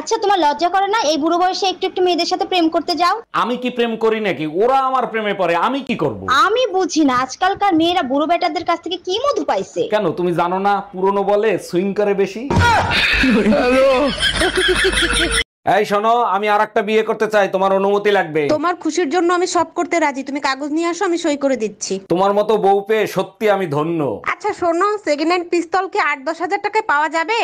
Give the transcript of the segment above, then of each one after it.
আচ্ছা তোমার লজ্জা করে না এই বুড়ো বয়সে একটু একটু মেয়েদের সাথে প্রেম করতে যাও? আমি কি প্রেম করি নাকি? ওরা আমার প্রেমে পড়ে, আমি কি করব? আমি বুঝি না আজকালকার মেয়েরা বুড়ো বেটাদের কাছ থেকে কি মধু পাইছে। কেন তুমি জানো না পুরনো বলে সুইং করে বেশি? এই শোনো, আমি আরেকটা বিয়ে করতে চাই, তোমার অনুমতি লাগবে। তোমার খুশির জন্য আমি সব করতে রাজি, তুমি কাগজ নিয়ে আসো, আমি সই করে দিচ্ছি। তোমার মতো বউ পেয়ে সত্যি আমি ধন্য। আচ্ছা শোনো, সেকেন্ড হ্যান্ড পিস্তল কি 8-10 হাজার টাকায় পাওয়া যাবে?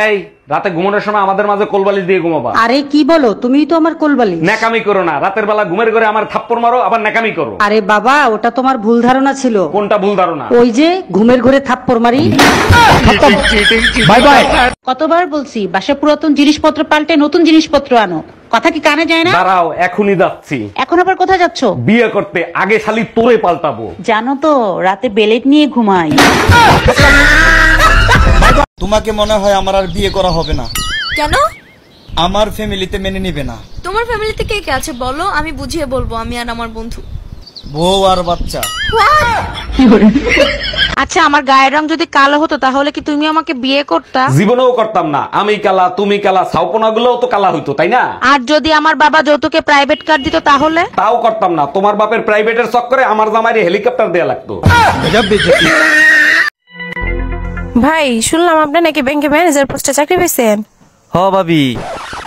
এই রাতে ঘুমানোর সময় আমাদের মাঝে কোলবালিশ দিয়ে ঘুমাবা। আরে কি বলো, তুমিই তো আমার কোলবালিশ। ন্যাকামি করো না, রাতের বেলা ঘুমের ঘরে আমার থাপ্পড় মারো আবার ন্যাকামি করো। আরে বাবা, ওটা তোমার ভুল ধারণা ছিল। কোনটা ভুল ধারণা? ওই যে ঘুমের ঘরে থাপ্পড় মারি। Bye bye. কতবার বলছি বাসা পুরাতন জিনিসপত্র পাল্টে নতুন জিনিসপত্র আনো, কথা কি কানে যায় না? দাঁড়াও এখনই যাচ্ছি। এখন আবার কোথায় যাচ্ছো? বিয়ে করতে, আগে শালি তোরে পাল্টাবো। জানো তো রাতে বেলেট নিয়ে ঘুমাই। তোমাকে মনে হয় আমার আর বিয়ে করা হবে না। কেন? আমার ফ্যামিলিতে মেনে নিবে না। তোমার ফ্যামিলিতে কে কে আছে বলো, আমি বুঝিয়ে বলবো, আমি আর আমার বন্ধু। বউ আর বাচ্চা। আচ্ছা আমার গায়ের রং যদি কালো হতো তাহলে কি তুমি আমাকে বিয়ে করতা? জীবনেও করতাম না। আমি কালা, তুমি কালা, ছাউপনা গুলোও তো কালা হইতো, তাই না? আর যদি আমার বাবা যৌতুকে প্রাইভেট কার দিত তাহলে? তাও করতাম না। তোমার বাপের প্রাইভেটের চক্করে আমার জামাইরে হেলিকপ্টার দেয়া লাগতো। ভাই শুনলাম আপনি নাকি ব্যাংকে ম্যানেজার পোস্টে চাকরি পেয়েছেন। হ ভাবি।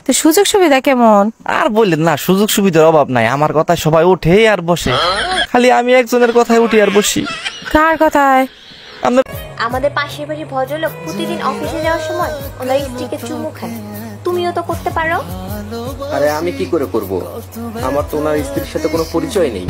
তো সুযোগ সুবিধা কেমন? আর বললেন না, সুযোগ সুবিধার অভাব নাই। আমার কথায় সবাই ওঠে আর বসে, খালি আমি একজনের কথায় উঠি আর বসি। কার কথায়? আমাদের পাশের বাড়ির ভদ্রলোক প্রতিদিন অফিসে যাওয়ার সময় ওনার স্ত্রীকে চুমু খায়, তুমিও তো করতে পারো। আরে আমি কি করে করব, আমার তো ওনার স্ত্রীর সাথে কোনো পরিচয় নেই।